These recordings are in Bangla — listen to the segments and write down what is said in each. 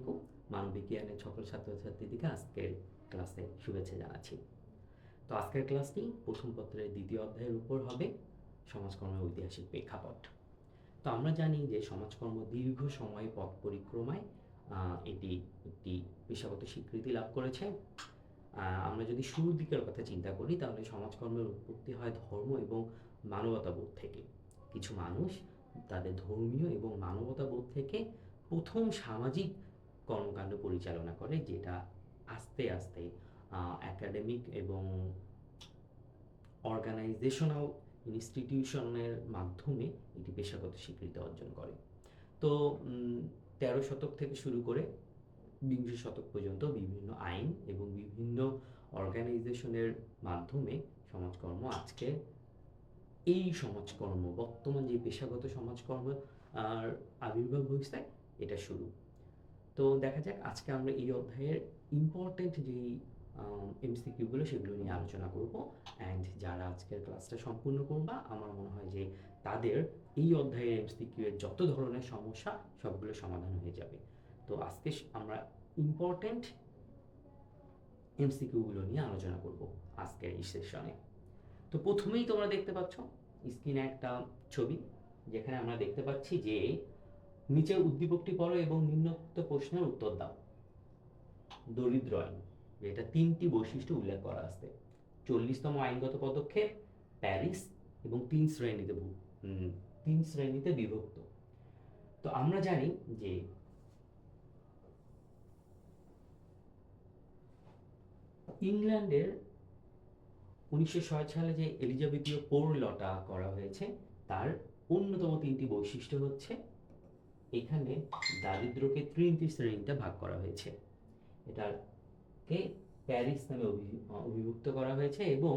আলাইকুম। মানবিজ্ঞানের সকল ছাত্রছাত্রীদেরকে আজকের ক্লাসে শুভেচ্ছা জানাচ্ছি। তো আজকের ক্লাসটি প্রথম পত্রের দ্বিতীয় অধ্যায়ের উপর হবে, সমাজকর্মের ঐতিহাসিক প্রেক্ষাপট। তো আমরা জানি যে সমাজকর্ম দীর্ঘ সময় পথ পরিক্রমায় এটি একটি পেশাগত স্বীকৃতি লাভ করেছে। আমরা যদি শুরুর দিকের কথা চিন্তা করি তাহলে সমাজকর্মের উৎপত্তি হয় ধর্ম এবং মানবতাবোধ থেকে। কিছু মানুষ তাদের ধর্মীয় এবং মানবতাবোধ থেকে প্রথম সামাজিক কর্মকাণ্ড পরিচালনা করে, যেটা আস্তে আস্তে একাডেমিক এবং অর্গানাইজেশনাল ইনস্টিটিউশনের মাধ্যমে এটি পেশাগত স্বীকৃতি অর্জন করে। তো 13 শতক থেকে শুরু করে 20 শতক পর্যন্ত বিভিন্ন আইন এবং বিভিন্ন অর্গানাইজেশনের মাধ্যমে সমাজকর্ম আজকে এই সমাজকর্ম বর্তমান যে পেশাগত সমাজকর্ম আর আবির্ভাব হয়েছে এটা শুরু। তো দেখা যাক আজকে আমরা এই অধ্যায়ের ইম্পর্টেন্ট যেই এমসিকিউগুলো সেগুলো নিয়ে আলোচনা করব। অ্যান্ড যারা আজকের ক্লাসটা সম্পূর্ণ করবা আমার মনে হয় যে তাদের এই অধ্যায়ের এমসিকিউ এর যত ধরনের সমস্যা সবগুলো সমাধান হয়ে যাবে। তো আজকে আমরা ইম্পর্টেন্ট এমসিকিউগুলো নিয়ে আলোচনা করব আজকের এই সেশনে। তো প্রথমেই তোমরা দেখতে পাচ্ছ স্ক্রিনে একটা ছবি, যেখানে আমরা দেখতে পাচ্ছি যে নিচের উদ্দীপকটি পড়ো এবং নিম্নোক্ত প্রশ্নের উত্তর দাও। দরিদ্র আইন, এটা 3টি বৈশিষ্ট্য উল্লেখ করা আছে। 40তম আইনগত পদক্ষেপ, প্যারিস এবং 3 শ্রেণীতে বিভক্ত। তো আমরা জানি যে ইংল্যান্ডের 1906 সালে যে এলিজাবেথীয় পোর লটা করা হয়েছে তার অন্যতম 3টি বৈশিষ্ট্য হচ্ছে এখানে দারিদ্র্যকে 3টি শ্রেণীতে ভাগ করা হয়েছে। এটাকে প্যারিস নামে অভিভুক্ত করা হয়েছে এবং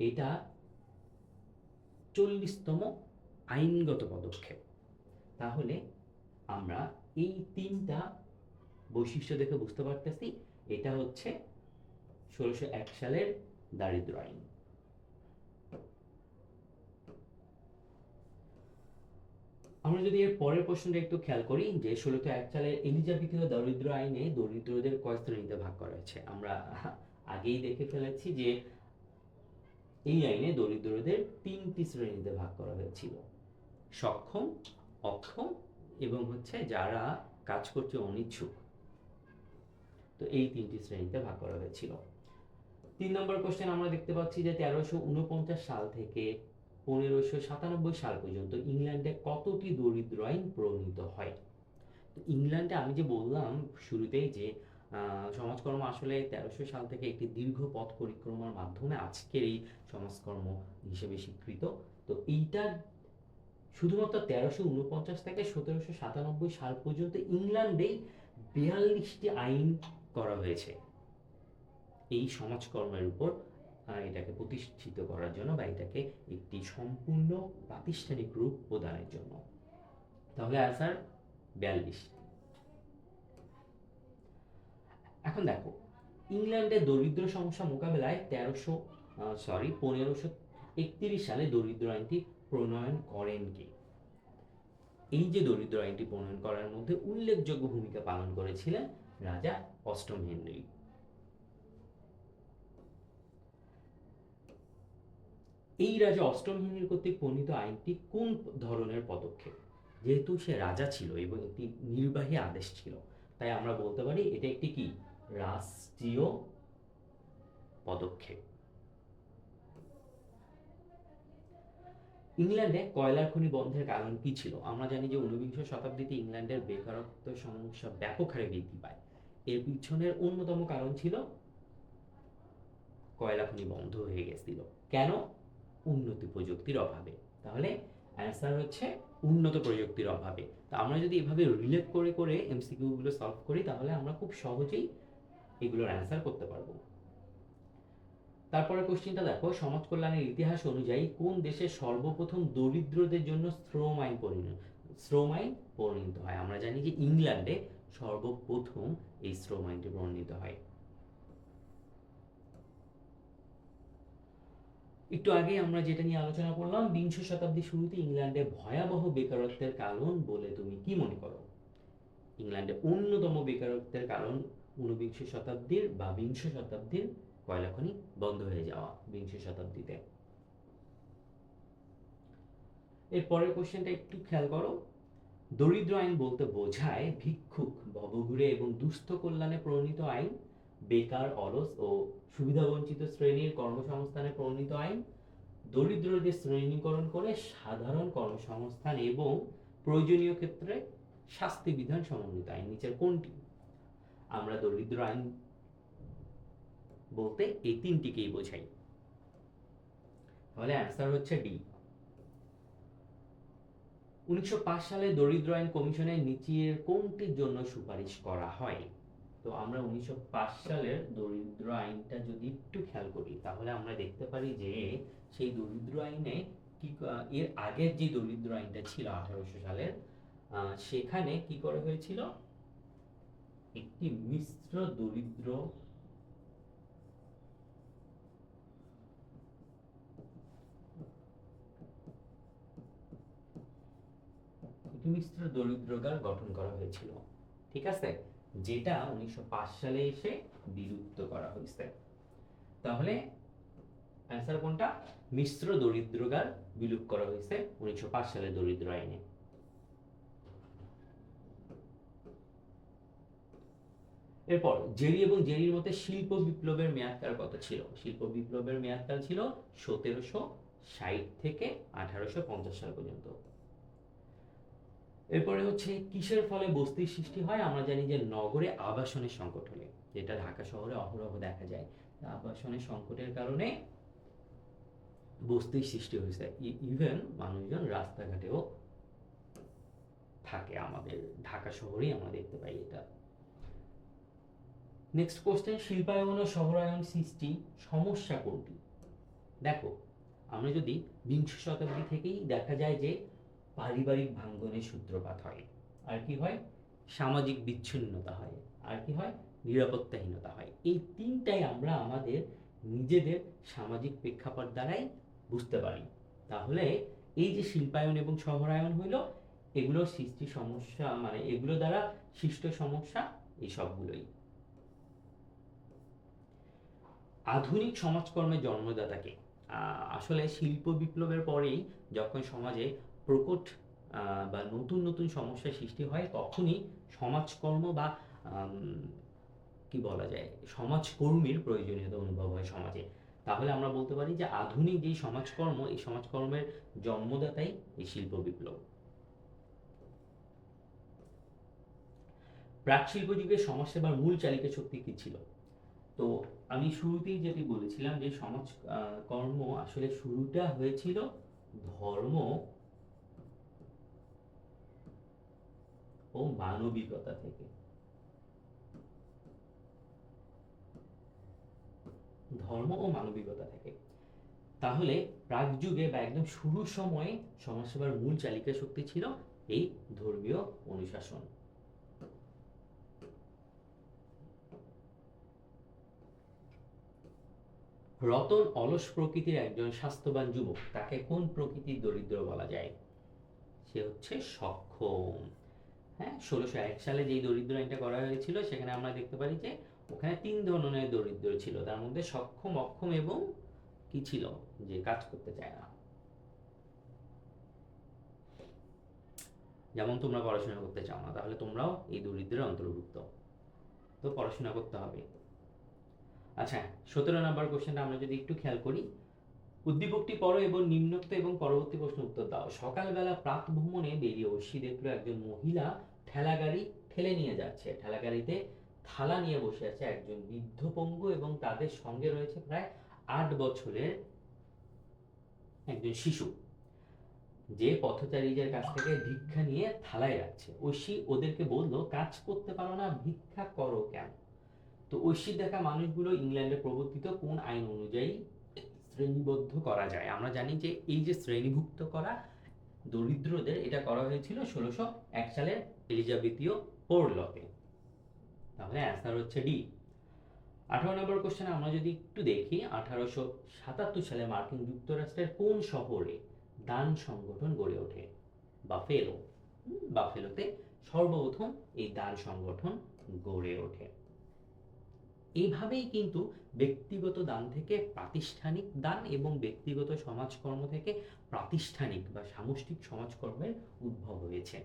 এটা 40তম আইনগত পদক্ষেপ। তাহলে আমরা এই 3টা বৈশিষ্ট্য দেখে বুঝতে পারতেছি এটা হচ্ছে 1601 সালের দারিদ্র আইন। আমরা যদি এর পরের প্রশ্নটা একটু খেয়াল করি যে 1601 সালের এলিজাবেথীয় দারিদ্র আইনে দরিদ্রদের কয় শ্রেণীতে ভাগ করা হয়েছে, আমরা আগেই দেখে ফেলেছি যে এই আইনে দরিদ্রদের 3টি শ্রেণীতে ভাগ করা হয়েছিল: সক্ষম, অক্ষম এবং হচ্ছে যারা কাজ করতে অনিচ্ছুক। তো এই 3টি শ্রেণীতে ভাগ করা হয়েছিল। 3 নম্বর কোশ্চেন আমরা দেখতে পাচ্ছি যে 1349 সাল থেকে 1597 সাল পর্যন্ত ইংল্যান্ডে কতটি দরিদ্র আইন প্রণীত হয়। তো ইংল্যান্ডে আমি যে বললাম শুরুতেই যে সমাজকর্ম আসলে 1300 সাল থেকে একটি দীর্ঘ পথ পরিক্রমার মাধ্যমে আজকের এই সমাজকর্ম হিসেবে স্বীকৃত। তো এইটা শুধুমাত্র 1349 থেকে 1797 সাল পর্যন্ত ইংল্যান্ডেই 42টি আইন করা হয়েছে এই সমাজকর্মের উপর এটাকে প্রতিষ্ঠিত করার জন্য বা এটাকে একটি সম্পূর্ণ প্রাতিষ্ঠানিক রূপ প্রদানের জন্য। তাহলে আনসার 42। এখন দেখো ইংল্যান্ডের দরিদ্র সমস্যা মোকাবেলায় 1531 সালে দরিদ্র আইনটি প্রণয়ন করেন কে? এই যে দরিদ্র আইনটি প্রণয়ন করার মধ্যে উল্লেখযোগ্য ভূমিকা পালন করেছিলেন রাজা অষ্টম হেনরি। এই রাজা অষ্টম হেনরি কর্তৃক প্রণীত আইনটি কোন ধরনের পদক্ষেপ? যেহেতু সে রাজা ছিল এবং একটি নির্বাহী আদেশ ছিল, তাই আমরা বলতে পারি এটা একটি কি রাষ্ট্রীয় পদক্ষেপ। ইংল্যান্ডে কয়লার খনি বন্ধের কারণ কি ছিল? আমরা জানি যে 19 শতাব্দীতে ইংল্যান্ডের বেকারত্ব সমস্যা ব্যাপক হারে বৃদ্ধি পায়। এর পিছনের অন্যতম কারণ ছিল কয়লা খনি বন্ধ হয়ে গেছিল। কেন? উন্নত প্রযুক্তির অভাবে। তাহলে অ্যান্সার হচ্ছে উন্নত প্রযুক্তির অভাবে। তো আমরা যদি এভাবে রিলেট করে করে এমসিকিউ গুলো সলভ করি তাহলে আমরা খুব সহজেই এগুলোর অ্যান্সার করতে পারবো। তারপরে কোশ্চেনটা দেখো, সমাজ কল্যাণের ইতিহাস অনুযায়ী কোন দেশে সর্বপ্রথম দরিদ্রদের জন্য শ্রম আইন প্রণীত হয়? আমরা জানি যে ইংল্যান্ডে সর্বপ্রথম এই শ্রম আইনটি প্রণীত হয়। একটু আগে আমরা যেটা নিয়ে আলোচনা করলাম, 20 শতাব্দীর শুরুতে ইংল্যান্ডে ভয়াবহ বেকারত্বের কারণ বলে তুমি কি মনে করো? ইংল্যান্ডে অন্যতম কারণ ঊনবিংশ শতাব্দীর বা বিংশ শতাব্দীর কয়লা খনি বন্ধ হয়ে যাওয়া বিংশ শতাব্দীতে। এর পরের কোশ্চেনটা একটু খেয়াল করো। দরিদ্র আইন বলতে বোঝায় ভিক্ষুক, ভবঘুরে এবং দুস্থ কল্যাণে প্রণীত আইন, বেকার, অলস ও সুবিধাবঞ্চিত শ্রেণীর কর্মসংস্থানে প্রণীত আইন, দরিদ্রদের শ্রেণীকরণ করে সাধারণ কর্মসংস্থান এবং প্রয়োজনীয় ক্ষেত্রে শাস্তি বিধান সমন্বিত আইন। নিচের কোনটি? আমরা দরিদ্র আইন বলতে এই তিনটিকেই বোঝাই। তাহলে অ্যান্সার হচ্ছে ডি। 1905 সালে দরিদ্র আইন কমিশনের নিচের কোনটির জন্য সুপারিশ করা হয়? তো আমরা 1905 সালের দরিদ্র আইনটা যদি একটু খেয়াল করি তাহলে আমরা দেখতে পারি যে সেই দরিদ্র আইনে কি এর আগের যে দরিদ্র আইনটা ছিল 1800 সালের, সেখানে কি করা হয়েছিল? একটি মিশ্র দরিদ্র দরিদ্রগার গঠন করা হয়েছিল, ঠিক আছে, যেটা 1905 সালে এসে বিলুপ্ত করা হয়েছে। তাহলে অ্যান্সার কোনটা? মিশ্র দরিদ্রগার বিলুপ্ত করা হয়েছে 1905 সালে দরিদ্র আইনে। এরপর জেরি এবং জেরির মতে শিল্প বিপ্লবের মেয়াদকাল কত ছিল? শিল্প বিপ্লবের মেয়াদকাল ছিল 1760 থেকে 1850 সাল পর্যন্ত। এরপরে হচ্ছে কিসের ফলে বস্তির সৃষ্টি হয়? আমরা জানি যে নগরে আবাসনের সংকট হলে, যেটা ঢাকা শহরে অহরহ দেখা যায়, আবাসনের সংকটের কারণে বস্তির সৃষ্টি হয়েছে। ইভেন মানুষজন রাস্তাঘাটেও থাকে, আমাদের ঢাকা শহরেই আমরা দেখতে পাই এটা। নেক্সট কোশ্চেন, শিল্পায়ন ও শহরায়ন সৃষ্টি সমস্যা কোনটি? দেখো, আমরা যদি বিংশ শতাব্দী থেকেই দেখা যায় যে পারিবারিক ভাঙ্গনের সূত্রপাত হয়, আর কি হয়? সামাজিক বিচ্ছিন্নতা হয়, আর কি হয়? নিরাপত্তাহীনতা হয়। এই তিনটাই আমরা আমাদের নিজেদের সামাজিক প্রেক্ষাপট দ্বারাই বুঝতে পারি। তাহলে এই যে শিল্পায়ন এবং শহরায়ন হইল, এগুলোর সৃষ্টি সমস্যা, মানে এগুলো দ্বারা সৃষ্ট সমস্যা এই সবগুলোই। আধুনিক সমাজকর্মের জন্মদাতাকে? আসলে শিল্প বিপ্লবের পরেই যখন সমাজে প্রকট বা নতুন নতুন সমস্যার সৃষ্টি হয়, তখনই সমাজকর্ম বা কি বলা যায়, সমাজকর্মীর প্রয়োজনীয়তা অনুভব হয় সমাজে। তাহলে আমরা বলতে পারি যে আধুনিক যে সমাজকর্ম, এই সমাজকর্মের জন্মদাতাই এই শিল্প বিপ্লব। প্রাক শিল্প যুগের সমাজসেবার মূল চালিকা শক্তি কি ছিল? তো আমি শুরুতেই যেটি বলেছিলাম যে সমাজ কর্ম আসলে শুরুটা হয়েছিল ধর্ম ও মানবিকতা থেকে। ধর্ম ও মানবিকতা থেকে। তাহলে প্রাক যুগে বা একদম শুরুর সময়ে সমাজসেবার মূল চালিকা শক্তি ছিল এই ধর্মীয় অনুশাসন। রতন অলস প্রকৃতির একজন স্বাস্থ্যবান যুবক, তাকে কোন প্রকৃতির দরিদ্র বলা যায়? সে হচ্ছে সক্ষম। হ্যাঁ, 1601 সালে যেই দরিদ্র আইনটা করা হয়েছিল, সেখানে আমরা দেখতে পারি যে ওখানে 3 ধরনের দরিদ্র ছিল, তার মধ্যে সক্ষম, অক্ষম এবং কি ছিল, যে কাজ করতে চায় না। যেমন তোমরা পড়াশোনা করতে চাও না, তাহলে তোমরাও এই দরিদ্রের অন্তর্ভুক্ত, তো পড়াশোনা করতে হবে। আচ্ছা, 17 নম্বর কোশ্চেনটা আমরা যদি একটু খেয়াল করি, উদ্দীপকটি পড়ো এবং নিম্নোক্ত এবং পরবর্তী প্রশ্ন উত্তর দাও। সকালবেলা প্রাত ভ্রমণে বেরিয়ে ঐশী দেখলো একজন মহিলা ঠেলাগাড়ি ঠেলে নিয়ে যাচ্ছে। ঠেলাগাড়িতে থালা নিয়ে বসে আছে একজন বৃদ্ধ পঙ্গু এবং তাদের সঙ্গে রয়েছে প্রায় 8 বছরের একজন শিশু, যে পথচারীদের কাছ থেকে ভিক্ষা নিয়ে থালায় রাখছে। ঐশী ওদেরকে বলল, কাজ করতে পারো না, ভিক্ষা করো কেন? তো ঐশীর দেখা মানুষগুলো ইংল্যান্ডে প্রবর্তিত কোন আইন অনুযায়ী শ্রেণীবদ্ধ করা যায়? আমরা জানি যে এই যে শ্রেণীভুক্ত করা দরিদ্রদের, এটা করা হয়েছিল 1601 সালের এলিজাবেথীয় পোর লতে। তাহলে অ্যান্সার হচ্ছে ডি। 18 নম্বর কোশ্চেন আমরা যদি একটু দেখি, 1877 সালে মার্কিন যুক্তরাষ্ট্রের কোন শহরে দান সংগঠন গড়ে ওঠে? বাফেলো। বাফেলোতে সর্বপ্রথম এই দান সংগঠন গড়ে ওঠে। এইভাবেই কিন্তু ব্যক্তিগত দান থেকে প্রাতিষ্ঠানিক দান এবং ব্যক্তিগত সমাজকর্ম থেকে প্রাতিষ্ঠানিক বা সামষ্টিক সমাজকর্মের উদ্ভব হয়েছে।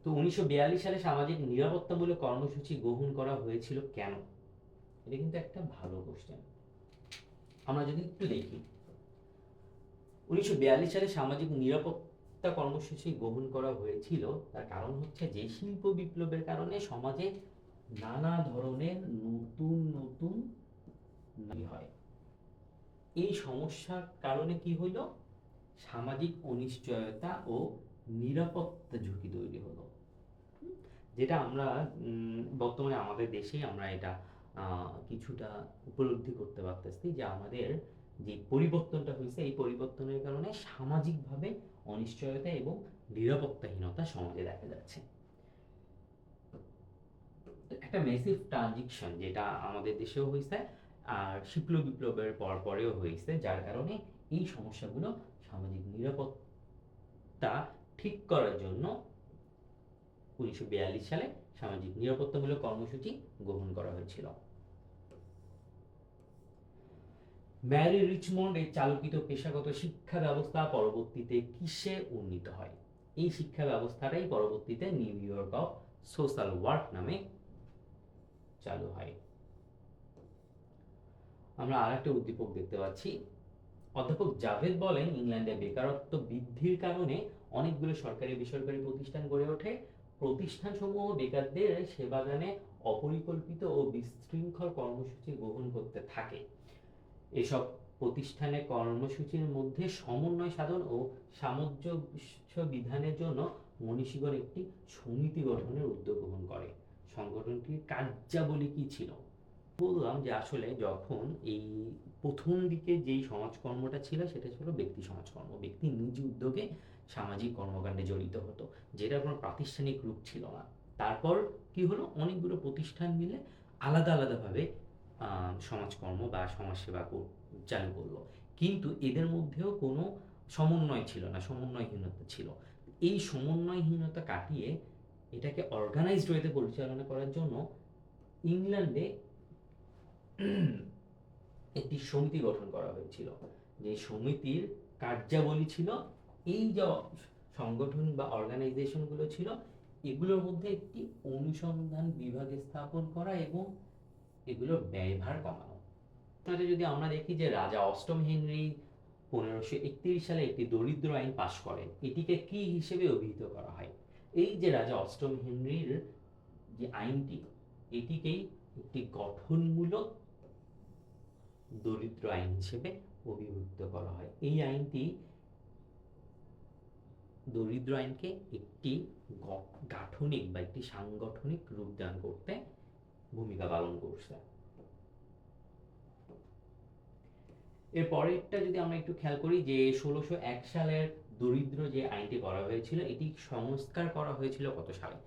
তো 1942 সালে সামাজিক নিরাপত্তামূলক কর্মসূচি গ্রহণ করা হয়েছিল কেন? এটা কিন্তু একটা ভালো কোশ্চেন। আমরা যদি একটু দেখি, 1942 সালে সামাজিক নিরাপত্তা কর্মসূচি গ্রহণ করা হয়েছিল, তার কারণ হচ্ছে যে শিল্প বিপ্লবের কারণে সমাজে নানা ধরনের নতুন নতুন হয়। এই সমস্যার কারণে কি হলো? সামাজিক অনিশ্চয়তা ও নিরাপত্তা ঝুঁকি তৈরি হলো, যেটা আমরা বর্তমানে আমাদের দেশেই আমরা এটা কিছুটা উপলব্ধি করতে পারতেছি যে আমাদের যে পরিবর্তনটা হয়েছে এই পরিবর্তনের কারণে সামাজিকভাবে অনিশ্চয়তা এবং নিরাপত্তাহীনতা সমাজে দেখা যাচ্ছে। একটা মেসিভ ট্রানজিকশন যেটা আমাদের দেশেও হয়েছে আর শিল্প বিপ্লবের পরেও হয়েছে, যার কারণে এই সমস্যাগুলো সামাজিক নিরাপত্তা ঠিক করার জন্য 1942 সালে সামাজিক নিরাপত্তামূলক কর্মসূচি গ্রহণ করা হয়েছিল। ম্যারি রিচমন্ড এর চালকিত পেশাগত শিক্ষা ব্যবস্থা পরবর্তীতে কিসে উন্নীত হয়? এই শিক্ষা ব্যবস্থাটাই পরবর্তীতে new York of social work নামে চালু হয়। আমরা আরেকটা উদ্দীপক দেখতে পাচ্ছি। অধ্যাপক জাভেদ বলেন, ইংল্যান্ডে বেকারত্ব বৃদ্ধির কারণে অনেকগুলো সরকারি বেসরকারি প্রতিষ্ঠান গড়ে ওঠে। প্রতিষ্ঠানসমূহ বেকারদের সেবাদানে অপরিকল্পিত ও বিশৃঙ্খল কর্মসূচি গ্রহণ করতে থাকে। এসব প্রতিষ্ঠানে কর্মসূচির মধ্যে সমন্বয় সাধন ও সামঞ্জস্য বিধানের জন্য মনীষীগণ একটি সমিতি গঠনের উদ্যোগ গ্রহণ করে। সংগঠনটির কার্যাবলী কি ছিল? বললাম যে আসলে যখন এই প্রথম দিকে যেই সমাজকর্মটা ছিল সেটা ছিল ব্যক্তি সমাজকর্ম। ব্যক্তি নিজ উদ্যোগে সামাজিক কর্মকাণ্ডে জড়িত হতো, যেটা কোনো প্রাতিষ্ঠানিক রূপ ছিল না। তারপর কি হলো? অনেকগুলো প্রতিষ্ঠান মিলে আলাদা আলাদাভাবে সমাজকর্ম বা সমাজসেবা চালু করলো, কিন্তু এদের মধ্যেও কোনো সমন্বয় ছিল না, সমন্বয়হীনতা ছিল। এই সমন্বয়হীনতা কাটিয়ে এটাকে অর্গানাইজড ওয়েতে পরিচালনা করার জন্য ইংল্যান্ডে একটি সমিতি গঠন করা হয়েছিল। যে সমিতির কার্যাবলী ছিল এই যে সংগঠন বা অর্গানাইজেশনগুলো ছিল এগুলোর মধ্যে একটি অনুসন্ধান বিভাগ স্থাপন করা এবং এগুলোর ব্যয়ভার কমানো। যদি আমরা দেখি যে রাজা অষ্টম হেনরি 1531 সালে একটি দরিদ্র আইন পাশ করেন, এটিকে কি হিসেবে অভিহিত করা হয়? এই যে রাজা অষ্টম হেনরির যে আইনটি, এটিকেই একটি গঠনমূলক দরিদ্র আইন হিসেবে অভিভুক্ত করা হয়। এই আইনটি দরিদ্র আইনকে একটি গাঠনিক বা একটি সাংগঠনিক রূপদান করতে ভূমিকা পালন করছে। এরপরেরটা যদি আমরা একটু খেয়াল করি যে 1601 সালের দরিদ্র যে আইনটি করা হয়েছিল এটি সংস্কার করা হয়েছিল কত সালে?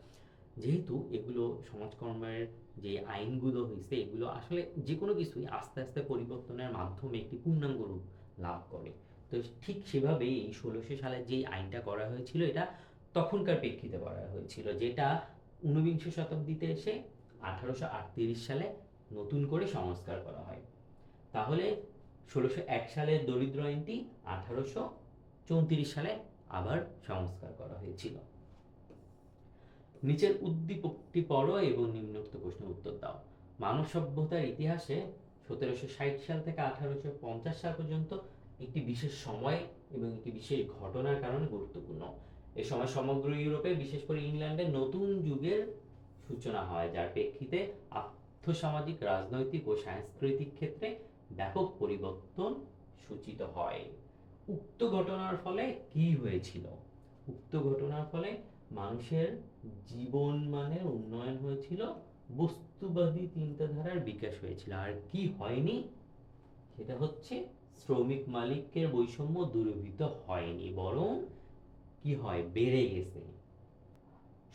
যেহেতু এগুলো সমাজকর্মের যে আইনগুলো হয়েছে এগুলো আসলে যে কোনো কিছুই আস্তে আস্তে পরিবর্তনের মাধ্যমে একটি পূর্ণাঙ্গ রূপ লাভ করে। তো ঠিক সেভাবেই এই 1600 সালে যে আইনটা করা হয়েছিল এটা তখনকার প্রেক্ষিতে করা হয়েছিল, যেটা ঊনবিংশ শতাব্দীতে এসে 1838 সালে নতুন করে সংস্কার করা হয়। তাহলে 1601 সালের দরিদ্র আইনটি 1834 সালে আবার সংস্কার করা হয়েছিল। নিচের উদ্দীপকটি পড়ো এবং নিম্নোক্ত প্রশ্নের উত্তর দাও। মানব সভ্যতার ইতিহাসে 1760 সাল থেকে 1850 সাল পর্যন্ত একটি বিশেষ সময় এবং একটি বিশেষ ঘটনার কারণে গুরুত্বপূর্ণ। এ সময় সমগ্র ইউরোপে বিশেষ করে ইংল্যান্ডে নতুন যুগের সূচনা হয়, যার প্রেক্ষিতে আর্থসামাজিক, রাজনৈতিক ও সাংস্কৃতিক ক্ষেত্রে ব্যাপক পরিবর্তন সূচিত হয়। উক্ত ঘটনার ফলে কি হয়েছিল? উক্ত ঘটনার ফলে মানুষের জীবন মানের উন্নয়ন হয়েছিল, বস্তুবাদী চিন্তাধারার বিকাশ হয়েছিল। আর কি হয়নি? সেটা হচ্ছে শ্রমিক মালিকের বৈষম্য দূরীভূত হয়নি, বরং কি হয়? বেড়ে গেছে।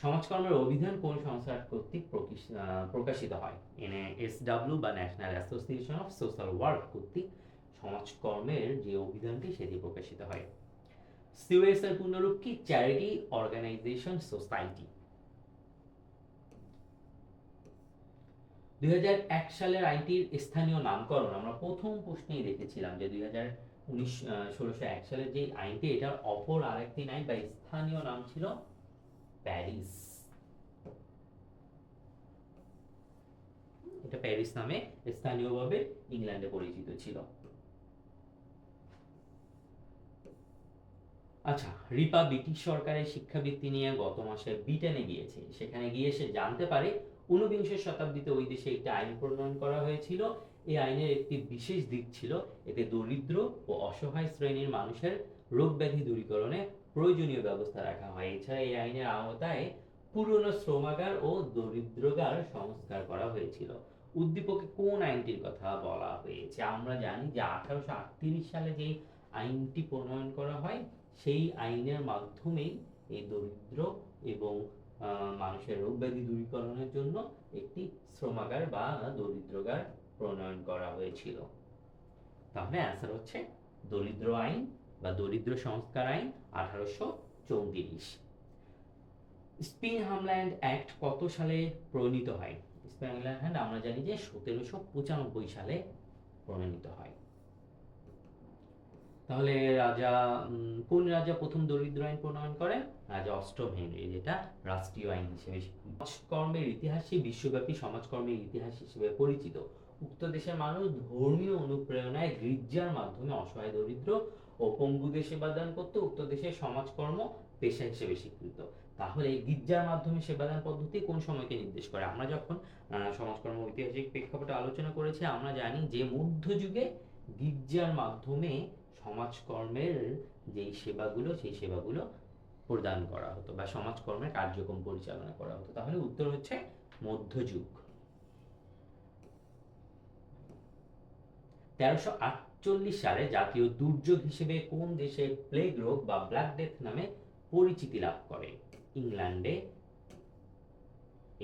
সমাজকর্মের অভিধান কোন সংস্থা কর্তৃক প্রকাশিত হয়? NASW বা national association of social work কর্তৃক সমাজকর্মের যে অভিধানটি সেটি প্রকাশিত হয়। COS এর পূর্ণরূপ কি? Charity organisation society. 2001 সালের আইনটির স্থানীয় নামকরণ আমরা প্রথম প্রশ্নেই দেখেছিলাম যে 1601 সালের যে আইনটি, এটার অপর আরেকটি আইন বা স্থানীয় নাম ছিল প্যারিস। এটা প্যারিস নামে স্থানীয়ভাবে ইংল্যান্ডে পরিচিত ছিল। আচ্ছা, রিপা ব্রিটিশ সরকারের শিক্ষাবৃত্তি নিয়ে গত মাসে ব্রিটেনে গিয়েছে। সেখানে গিয়ে সে জানতে পারে ঊনবিংশ শতাব্দীতে ওই দেশে একটি আইন প্রণয়ন করা হয়েছিল। এই আইনের একটি বিশেষ দিক ছিল এতে দরিদ্র ও অসহায় শ্রেণীর মানুষের রোগ ব্যাধি দূরীকরণে প্রয়োজনীয় ব্যবস্থা রাখা হয়। এছাড়া এই আইনের আওতায় পুরনো শ্রমাগার ও দরিদ্রগার সংস্কার করা হয়েছিল। উদ্দীপকে কোন আইনটির কথা বলা হয়েছে? আমরা জানি যে 1838 সালে যেই আইনটি প্রণয়ন করা হয়, সেই আইনের মাধ্যমেই এই দরিদ্র এবং মানুষের রোগ ব্যাধি দূরীকরণের জন্য একটি শ্রমাগার বা দরিদ্রগার প্রণয়ন করা হয়েছিল। তাহলে অ্যান্সার হচ্ছে দরিদ্র আইন বা দরিদ্র সংস্কার আইন 1834। স্পিন হামল্যান্ড অ্যাক্ট কত সালে প্রণীত হয়? স্পিন হামল্যান্ড আমরা জানি যে 1795 সালে প্রণীত হয়। তাহলে কোন রাজা প্রথম দরিদ্র আইন প্রণয়ন করেন? রাজা অষ্টম হেনরি, যেটা রাষ্ট্রীয় আইন হিসেবে সমাজকর্মের ইতিহাসে বিশ্বব্যাপী সমাজকর্মের ইতিহাস হিসেবে পরিচিত। উক্ত দেশের মানুষ ধর্মীয় অনুপ্রেরণায় গির্জার মাধ্যমে অসহায় দরিদ্র ও পঙ্গুদের সেবাদান করতে উক্ত দেশের সমাজকর্ম পেশা হিসেবে স্বীকৃত। তাহলে গির্জার মাধ্যমে সেবাদান পদ্ধতি কোন সময়কে নির্দেশ করে? আমরা যখন সমাজকর্ম ঐতিহাসিক প্রেক্ষাপটে আলোচনা করেছি, আমরা জানি যে মধ্যযুগে গির্জার মাধ্যমে সমাজকর্মের যেই সেবাগুলো, সেই সেবাগুলো প্রদান করা হতো বা সমাজকর্মের কার্যক্রম পরিচালনা করা হতো। তাহলে উত্তর হচ্ছে মধ্যযুগ। 1348 সালে জাতীয় দুর্যোগ হিসেবে কোন দেশে প্লেগ রোগ বা ব্ল্যাক ডেথ নামে পরিচিতি লাভ করে? ইংল্যান্ডে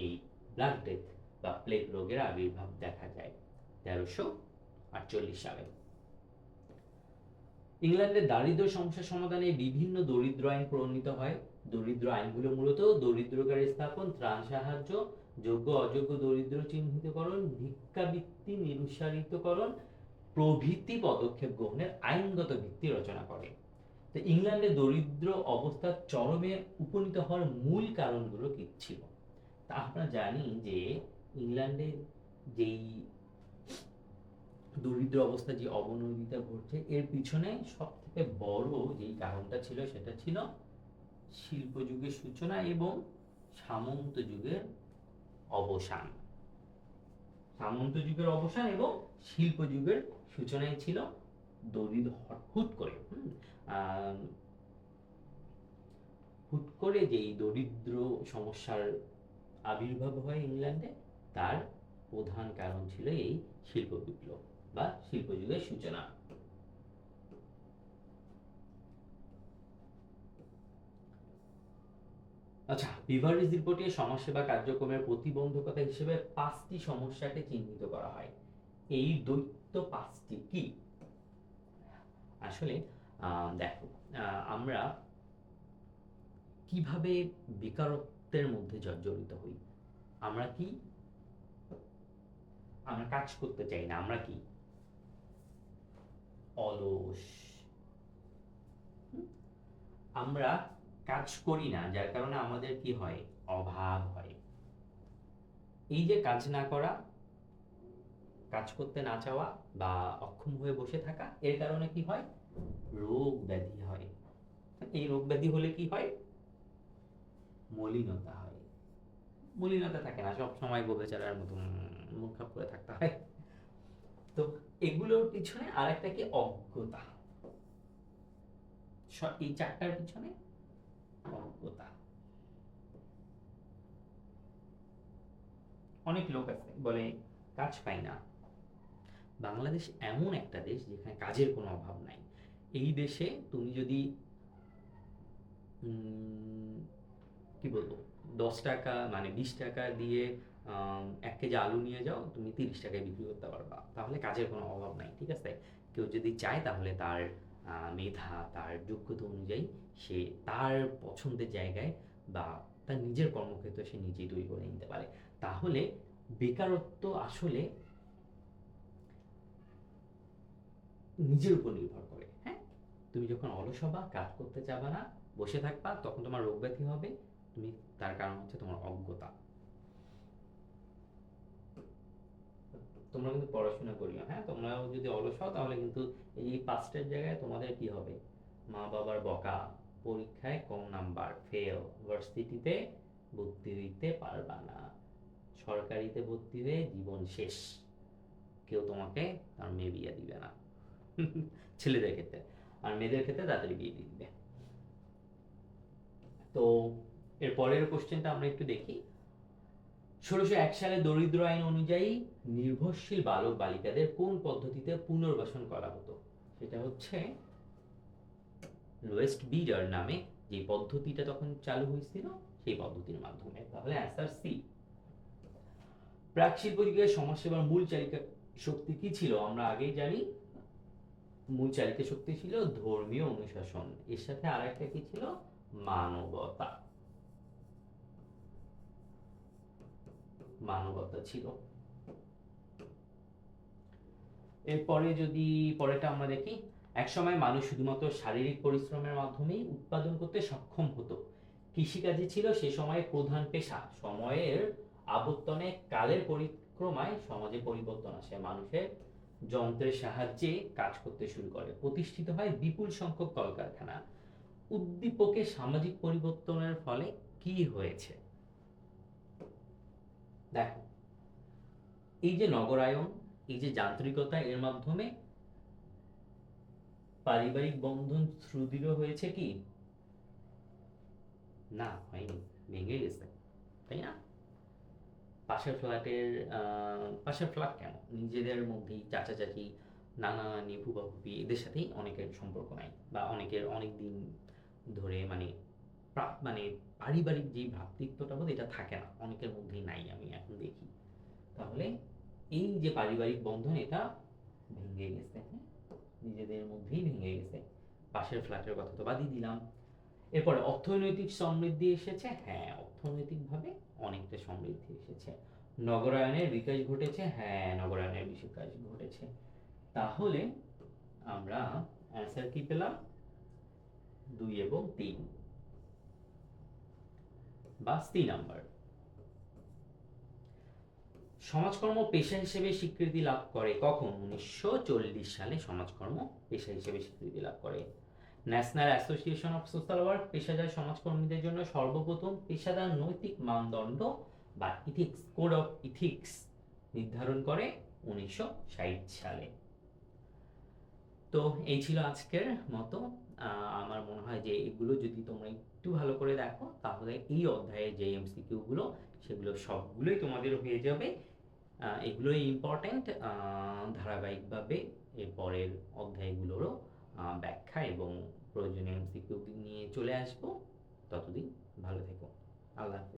এই ব্ল্যাক ডেথ বা প্লেগ রোগের আবির্ভাব দেখা যায় 1348 সালে। ইংল্যান্ডের দারিদ্র সমস্যা সমাধানে বিভিন্ন দরিদ্র আইন প্রণীত হয়। দরিদ্র আইনগুলো মূলত দরিদ্রগার স্থাপন, ত্রাণ সাহায্য, যোগ্য অযোগ্য দরিদ্র চিহ্নিতকরণ, ভিক্ষাবৃত্তি নিরুৎসাহিতকরণ প্রভৃতি পদক্ষেপ গ্রহণের আইনগত ভিত্তি রচনা করে। তো ইংল্যান্ডে দরিদ্র অবস্থার চরমে উপনীত হওয়ার মূল কারণগুলো কি ছিল? তা আমরা জানি যে ইংল্যান্ডে যেই দরিদ্র অবস্থা, যে অবনমিতা ঘটছে, এর পিছনে সব থেকে বড় যেই কারণটা ছিল সেটা ছিল শিল্প যুগের সূচনা এবং সামন্ত যুগের অবসান। সামন্ত যুগের অবসান এবং শিল্প যুগের সূচনায় ছিল দরিদ্র হুট করে হুট করে যেই দরিদ্র সমস্যার আবির্ভাব হয় ইংল্যান্ডে, তার প্রধান কারণ ছিল এই শিল্প বিপ্লব বা শিল্প যুগের সূচনা। আচ্ছা, বিভারিজ রিপোর্টে সমাজসেবা কার্যক্রমের প্রতিবন্ধকতা হিসেবে 5টি সমস্যাকে চিহ্নিত করা হয়। এই দৈত্য 5টি কি? আসলে দেখো, আমরা কিভাবে বেকারত্বের মধ্যে জর্জরিত হই? আমরা কি? আমরা কাজ করতে চাই না। আমরা কি? অলস। আমরা কাজ করি না, যার কারণে আমাদের কি হয়? অভাব হয়। এই যে কাজ না করা, কাজ করতে না চাওয়া বা অক্ষম হয়ে বসে থাকা, এর কারণে কি হয়? রোগ ব্যাধি হয়। এই রোগ ব্যাধি হলে কি হয়? মলিনতা হয়। মলিনতা থাকে না, সব সময় গোবেচারার মতো মুখ খাপ করে থাকতে হয়। তো এগুলোর পিছনে আরেকটা কি? অজ্ঞতা। এই 4টার পিছনে অজ্ঞতা। অনেক লোক আছে বলে কাজ পাই না। বাংলাদেশ এমন একটা দেশ যেখানে কাজের কোনো অভাব নাই। এই দেশে তুমি যদি কি বলবো, 10 টাকা মানে 20 টাকা দিয়ে 1 কেজি আলু নিয়ে যাও, তুমি 30 টাকায় বিক্রি করতে পারবা। তাহলে কাজের কোনো অভাব নাই, ঠিক আছে? কেউ যদি চায় তাহলে তার মেধা, তার যোগ্যতা অনুযায়ী সে তার পছন্দের জায়গায় বা তার নিজের কর্মক্ষেত্র সে নিজেই তৈরি করে নিতে পারে। তাহলে বেকারত্ব আসলে নিজের উপর নির্ভর করে। হ্যাঁ, তুমি যখন অলস হবা, কাজ করতে চাবা না, বসে থাকবা, তখন তোমার রোগ ব্যাধি হবে। তুমি, তার কারণ হচ্ছে তোমার অজ্ঞতা। তোমরা কিন্তু পড়াশোনা করিও, হ্যাঁ, তোমরাও যদি অলস হও তাহলে কিন্তু এই পাঁচটার জায়গায় তোমাদের কি হবে? মা বাবার বকা, পরীক্ষায় কম নাম্বার, ফেল, ভার্সিটিতে ভর্তি হইতে পারবা না, সরকারিতে ভর্তি হয়ে জীবন শেষ, কেউ তোমাকে তার মেয়ে বিয়ে দিবে না। ছেলেদের ক্ষেত্রে। আর মেয়েদের ক্ষেত্রে তাড়াতাড়ি বিয়ে দিয়ে দিবে। তো এর পরের কোশ্চেনটা আমরা একটু দেখি। ১৬০১ সালে দরিদ্র আইন অনুযায়ী নির্ভরশীল বালক বালিকাদের কোন পদ্ধতিতে পুনর্বাসন করা হতো? সেটা হচ্ছে লোয়েস্ট বিডার নামে যে পদ্ধতিটা তখন চালু হয়েছিল, সেই পদ্ধতির মাধ্যমে। তাহলে অ্যান্সার সি। প্রাক শিল্প যুগের সমাজসেবার মূল চালিকা শক্তি কি ছিল? আমরা আগেই জানি, মূল চালিকা শক্তি ছিল ধর্মীয় অনুশাসন, এর সাথে আর একটা কি ছিল? মানবতা। মানবতা ছিল। এরপরে যদি পরেরটা আমরা দেখি, একসময় মানুষ শুধুমাত্র শারীরিক পরিশ্রমের মাধ্যমেই উৎপাদন করতে সক্ষম হতো, কৃষিকাজই ছিল সে সময়ে প্রধান পেশা। সময়ের আবর্তনে, কালের পরিক্রমায় সমাজে পরিবর্তন আসে, মানুষের যন্ত্রের সাহায্যে কাজ করতে শুরু করে, প্রতিষ্ঠিত হয় বিপুল সংখ্যক কলকারখানা। উদ্দীপকে সামাজিক পরিবর্তনের ফলে কি হয়েছে? দেখো, এই যে নগরায়ন, এই যে যান্ত্রিকতা, এর মাধ্যমে পারিবারিক বন্ধন সুদৃঢ় হয়েছে কি? না, হয়নি, ভেঙে গেছে, তাই না? পাশের ফ্ল্যাটের পাশের ফ্ল্যাট কেন, নিজেদের মধ্যেই চাচা চাচি, নানা নানি, ফুপা ফুপি, এদের সাথেই অনেকের সম্পর্ক নাই, বা অনেকের অনেক দিন ধরে মানে মানে পারিবারিক যে ভ্রাতৃত্বটা বোধ, এটা থাকে না, অনেকের মধ্যেই নাই, আমি এখন দেখি। তাহলে এই যে পারিবারিক বন্ধন, এটা ভেঙে গেছে। হ্যাঁ, নিজেদের মধ্যেই ভেঙে গেছে। পাশের ফ্ল্যাটের কথা তো বাদই দিলাম। এরপরে অর্থনৈতিক সমৃদ্ধি এসেছে। হ্যাঁ, অর্থনৈতিকভাবে অনেকটা সমৃদ্ধি এসেছে। নগরায়নের বিকাশ ঘটেছে। হ্যাঁ, নগরায়নের বিকাশ ঘটেছে। তাহলে আমরা অ্যান্সার কি পেলাম? 2 এবং 3, বা সি নাম্বার। সমাজকর্ম পেশা হিসেবে স্বীকৃতি লাভ করে কখন? 1940 সালে সমাজকর্ম পেশা হিসেবে স্বীকৃতি লাভ করে। National association of social work পেশাদার সমাজকর্মীদের জন্য সর্বপ্রথম পেশাদার নৈতিক মানদণ্ড বা ইথিক্স, কোড অফ ইথিক্স নির্ধারণ করে 1960 সালে। তো এই ছিল আজকের মতো। আমার মনে হয় যে এগুলো যদি তোমরা একটু ভালো করে দেখো, তাহলে এই অধ্যায়ে যে এমসিকিউ গুলো, সেগুলো সবগুলোই তোমাদের হয়ে যাবে। এগুলোই ইম্পর্ট্যান্ট। ধারাবাহিকভাবে এর পরের অধ্যায়গুলোরও ব্যাখ্যা এবং প্রয়োজনীয় এমসিকিউ নিয়ে চলে আসবো। ততদিন ভালো থেকো। আল্লাহ হাফেজ।